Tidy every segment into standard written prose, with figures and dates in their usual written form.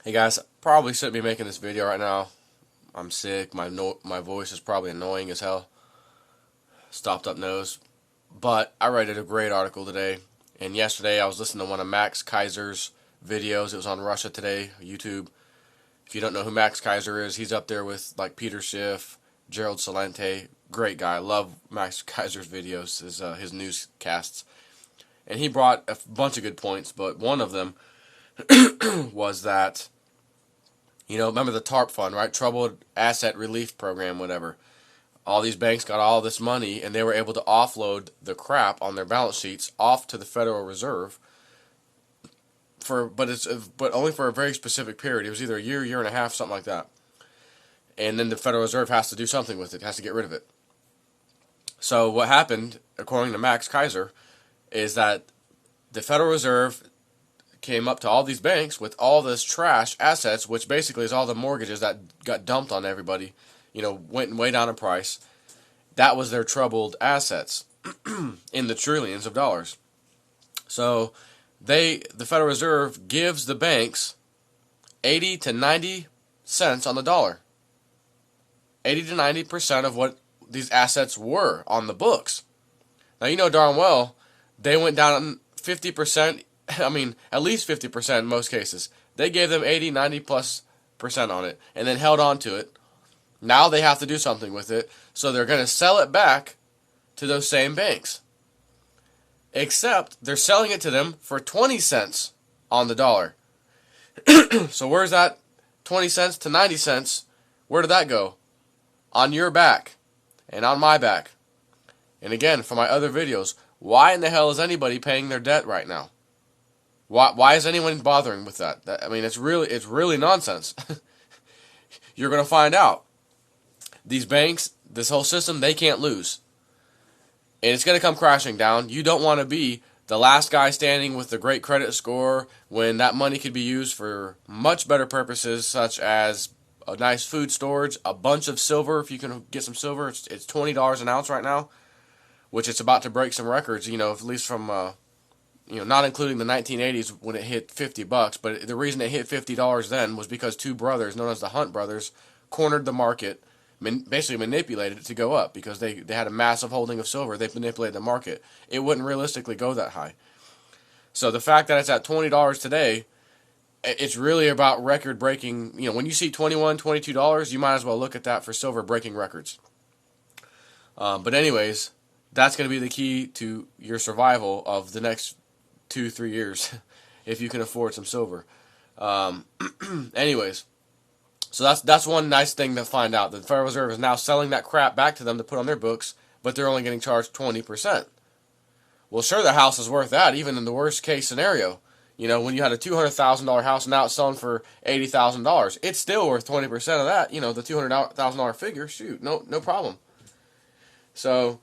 Hey guys, probably shouldn't be making this video right now. I'm sick. My voice is probably annoying as hell. Stopped up nose. But I read a great article today. And yesterday I was listening to one of Max Kaiser's videos. It was on Russia Today, YouTube. If you don't know who Max Kaiser is, he's up there with like Peter Schiff, Gerald Celente. Great guy. Love Max Kaiser's videos, his newscasts. And he brought a bunch of good points, but one of them was that, remember the TARP fund, right? Troubled Asset Relief Program, whatever. All these banks got all this money, and they were able to offload the crap on their balance sheets off to the Federal Reserve but only for a very specific period. It was either a year and a half, something like that. And then the Federal Reserve has to do something with it, has to get rid of it. So what happened, according to Max Kaiser, is that the Federal Reserve came up to all these banks with all this trash assets, which basically is all the mortgages that got dumped on everybody, went way down in price. That was their troubled assets in the trillions of dollars. So the Federal Reserve gives the banks 80 to 90 cents on the dollar. 80 to 90% of what these assets were on the books. Now, you know darn well they went down 50%. I mean, at least 50% in most cases. They gave them 80, 90 plus percent on it and then held on to it. Now they have to do something with it, so they're going to sell it back to those same banks. Except they're selling it to them for 20 cents on the dollar. So where's that 20 cents to 90 cents? Where did that go? On your back and on my back. And again, for my other videos, why in the hell is anybody paying their debt right now? Why is anyone bothering with that? I mean, it's really nonsense. You're going to find out. These banks, this whole system, they can't lose. And it's going to come crashing down. You don't want to be the last guy standing with the great credit score when that money could be used for much better purposes, such as a nice food storage, a bunch of silver. If you can get some silver, it's $20 an ounce right now, which it's about to break some records, at least from not including the 1980s when it hit $50. But the reason it hit $50 then was because two brothers, known as the Hunt brothers, cornered the market, basically manipulated it to go up because they had a massive holding of silver. They manipulated the market. It wouldn't realistically go that high. So the fact that it's at $20 today, it's really about record breaking. When you see $21, $22, you might as well look at that for silver breaking records. But anyways, that's going to be the key to your survival of the next 2-3 years if you can afford some silver. Anyways, so that's one nice thing to find out. The Federal Reserve is now selling that crap back to them to put on their books, but they're only getting charged 20%. Well, sure, the house is worth that, even in the worst case scenario. When you had a $200,000 house and now it's selling for $80,000, it's still worth 20% of that. The $200,000 figure, shoot, no problem. So,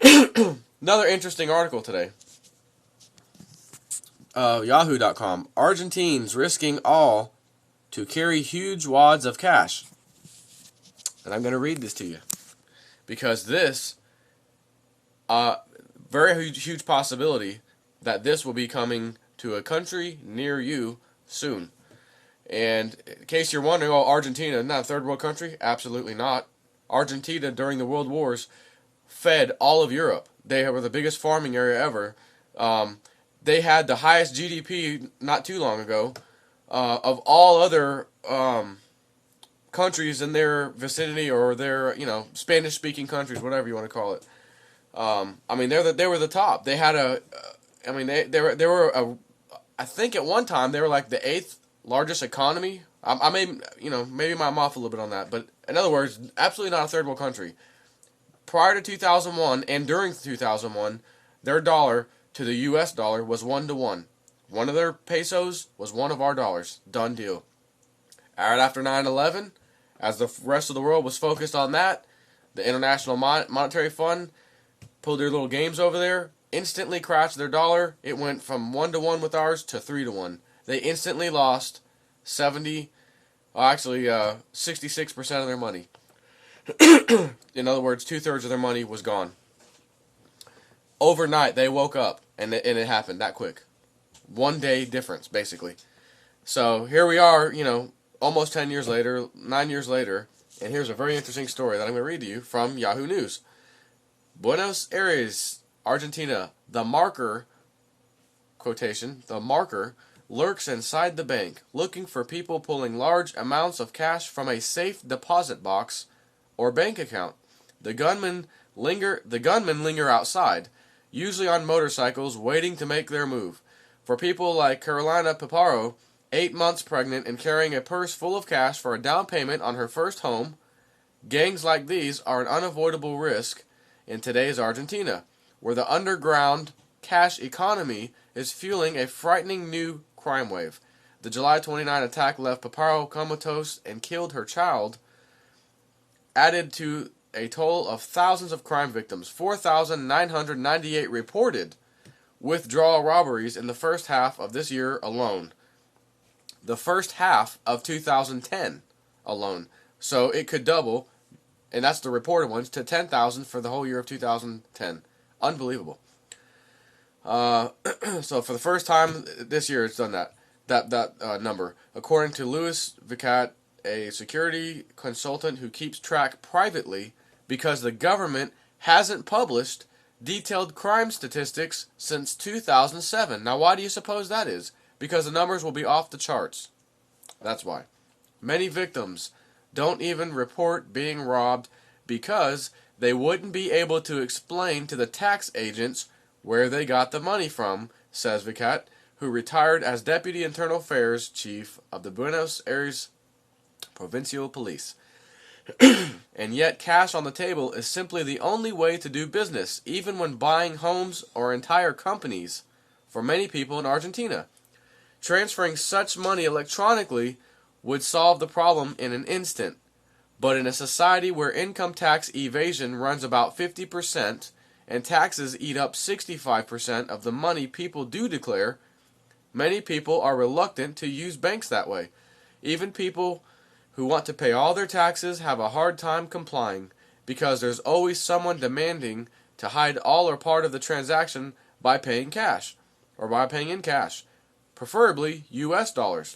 another interesting article today. Yahoo.com. Argentines risking all to carry huge wads of cash. And I'm going to read this to you. Because this, very huge possibility that this will be coming to a country near you soon. And in case you're wondering, Argentina, not a third world country? Absolutely not. Argentina, during the World Wars, fed all of Europe. They were the biggest farming area ever. They had the highest GDP not too long ago of all other countries in their vicinity or their Spanish-speaking countries, whatever you want to call it. I mean, they were the top. They had I think at one time they were like the 8th largest economy. I may maybe I'm off a little bit on that, but in other words, absolutely not a third world country. Prior to 2001 and during 2001, their dollar to the U.S. dollar was 1-to-1. One of their pesos was one of our dollars. Done deal. Right after 9/11, as the rest of the world was focused on that, the International Monetary Fund pulled their little games over there, instantly crashed their dollar. It went from 1-to-1 with ours to 3-to-1. They instantly lost 66% of their money. In other words, 2/3 of their money was gone. Overnight, they woke up, and it happened that quick. 1 day difference, basically. So here we are, almost 10 years later, 9 years later, and here's a very interesting story that I'm going to read to you from Yahoo News. Buenos Aires, Argentina, the marker, quotation, the marker lurks inside the bank, looking for people pulling large amounts of cash from a safe deposit box or bank account. The gunmen linger outside, usually on motorcycles, waiting to make their move. For people like Carolina Piparo, 8 months pregnant and carrying a purse full of cash for a down payment on her first home, gangs like these are an unavoidable risk in today's Argentina, where the underground cash economy is fueling a frightening new crime wave. The July 29 attack left Piparo comatose and killed her child, added to a toll of thousands of crime victims. 4,998 reported withdrawal robberies in the first half of this year alone. The first half of 2010 alone. So it could double, and that's the reported ones, to 10,000 for the whole year of 2010. Unbelievable. So for the first time this year, it's done that number. According to Louis Vicat, a security consultant who keeps track privately because the government hasn't published detailed crime statistics since 2007. Now, why do you suppose that is? Because the numbers will be off the charts. That's why. Many victims don't even report being robbed because they wouldn't be able to explain to the tax agents where they got the money from, says Vicat, who retired as Deputy Internal Affairs Chief of the Buenos Aires Provincial Police. And yet cash on the table is simply the only way to do business, even when buying homes or entire companies, for many people in Argentina. Transferring such money electronically would solve the problem in an instant. But in a society where income tax evasion runs about 50% and taxes eat up 65% of the money people do declare, many people are reluctant to use banks that way. Even people who want to pay all their taxes have a hard time complying because there's always someone demanding to hide all or part of the transaction by paying cash or by paying in cash, preferably US dollars.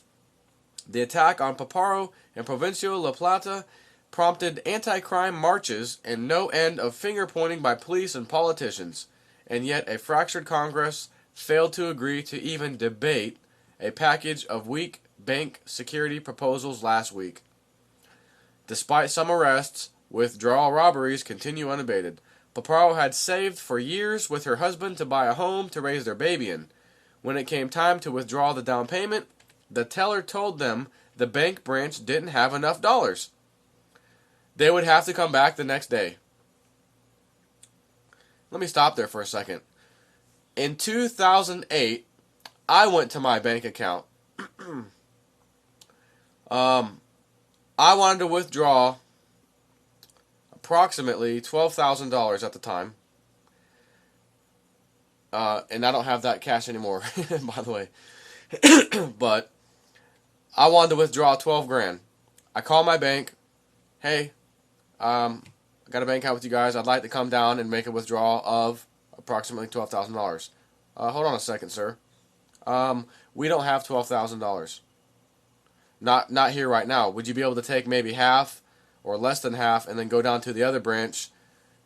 The attack on Piparo and Provincial La Plata prompted anti-crime marches and no end of finger-pointing by police and politicians, and yet a fractured Congress failed to agree to even debate a package of weak bank security proposals last week. Despite some arrests, withdrawal robberies continue unabated. Piparo had saved for years with her husband to buy a home to raise their baby in. When it came time to withdraw the down payment, the teller told them the bank branch didn't have enough dollars. They would have to come back the next day. Let me stop there for a second. In 2008, I went to my bank account. I wanted to withdraw approximately $12,000 at the time. And I don't have that cash anymore, by the way. But I wanted to withdraw 12 grand. I called my bank. Hey, I got a bank account with you guys. I'd like to come down and make a withdrawal of approximately $12,000. Hold on a second, sir. We don't have $12,000. Not here right now. Would you be able to take maybe half or less than half and then go down to the other branch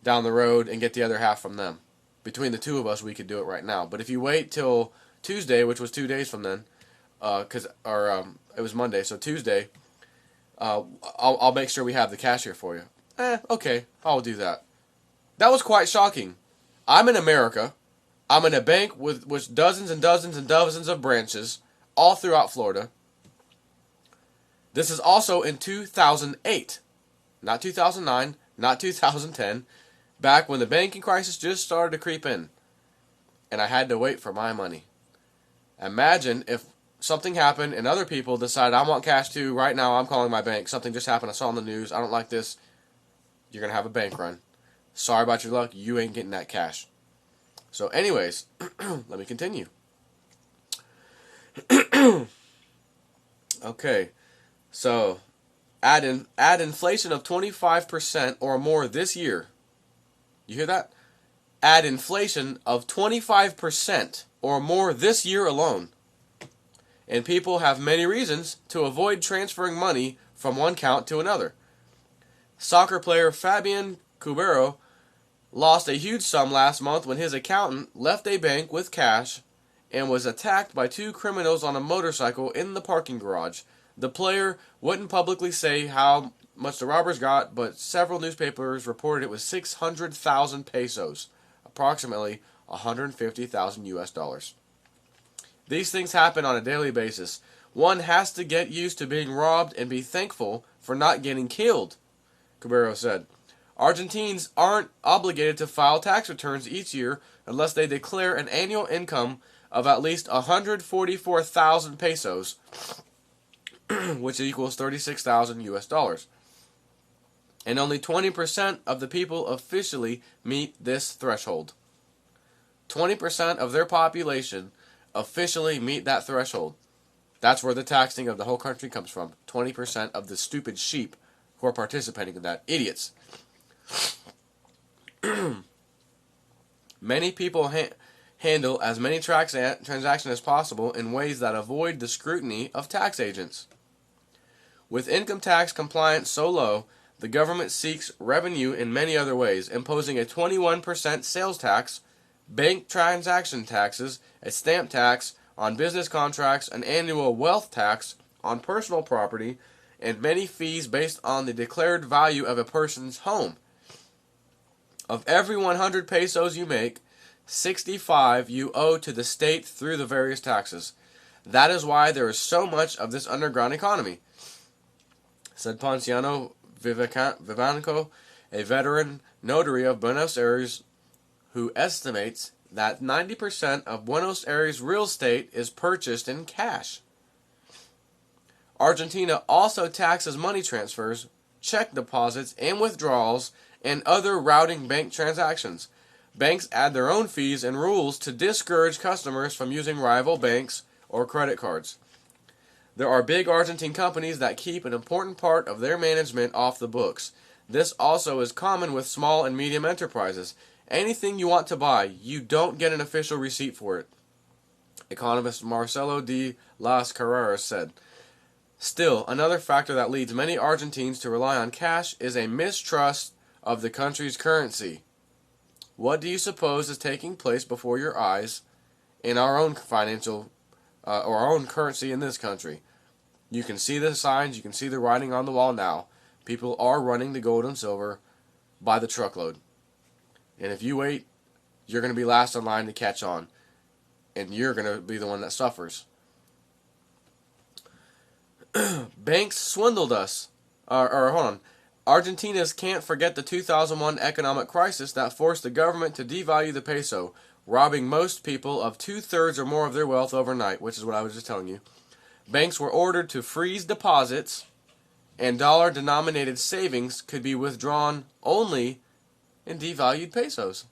down the road and get the other half from them? Between the two of us, we could do it right now. But if you wait till Tuesday, which was 2 days from then, it was Monday, so Tuesday, I'll make sure we have the cash here for you. Okay, I'll do that. That was quite shocking. I'm in America. I'm in a bank with dozens and dozens and dozens of branches all throughout Florida. This is also in 2008, not 2009, not 2010, back when the banking crisis just started to creep in, and I had to wait for my money. Imagine if something happened and other people decided, I want cash too, right now I'm calling my bank, something just happened, I saw on the news, I don't like this, you're going to have a bank run. Sorry about your luck, you ain't getting that cash. So anyways, let me continue. Okay. So, add inflation of 25% or more this year. You hear that? Add inflation of 25% or more this year alone. and people have many reasons to avoid transferring money from one account to another. Soccer player Fabian Cubero lost a huge sum last month when his accountant left a bank with cash and was attacked by two criminals on a motorcycle in the parking garage. The player wouldn't publicly say how much the robbers got, but several newspapers reported it was 600,000 pesos, approximately 150,000 US dollars. These things happen on a daily basis. One has to get used to being robbed and be thankful for not getting killed, Cabero said. Argentines aren't obligated to file tax returns each year unless they declare an annual income of at least 144,000 pesos, which equals 36,000 US dollars. And only 20% of the people officially meet this threshold. 20% of their population officially meet that threshold. That's where the taxing of the whole country comes from. 20% of the stupid sheep who are participating in that. Idiots. Many people handle as many transactions as possible in ways that avoid the scrutiny of tax agents. With income tax compliance so low, the government seeks revenue in many other ways, imposing a 21% sales tax, bank transaction taxes, a stamp tax on business contracts, an annual wealth tax on personal property, and many fees based on the declared value of a person's home. Of every 100 pesos you make, 65 you owe to the state through the various taxes. That is why there is so much of this underground economy, said Ponciano Vivanco, a veteran notary of Buenos Aires, who estimates that 90% of Buenos Aires real estate is purchased in cash. Argentina also taxes money transfers, check deposits, and withdrawals, and other routing bank transactions. Banks add their own fees and rules to discourage customers from using rival banks or credit cards. There are big Argentine companies that keep an important part of their management off the books. This also is common with small and medium enterprises. Anything you want to buy, you don't get an official receipt for it, economist Marcelo de las Carreras said. Still, another factor that leads many Argentines to rely on cash is a mistrust of the country's currency. What do you suppose is taking place before your eyes in our own financial or our own currency in this country? You can see the signs, you can see the writing on the wall now. People are running the gold and silver by the truckload. And if you wait, you're going to be last in line to catch on. And you're going to be the one that suffers. Banks swindled us. Hold on. Argentinians can't forget the 2001 economic crisis that forced the government to devalue the peso, robbing most people of 2/3 or more of their wealth overnight, which is what I was just telling you. Banks were ordered to freeze deposits, and dollar-denominated savings could be withdrawn only in devalued pesos.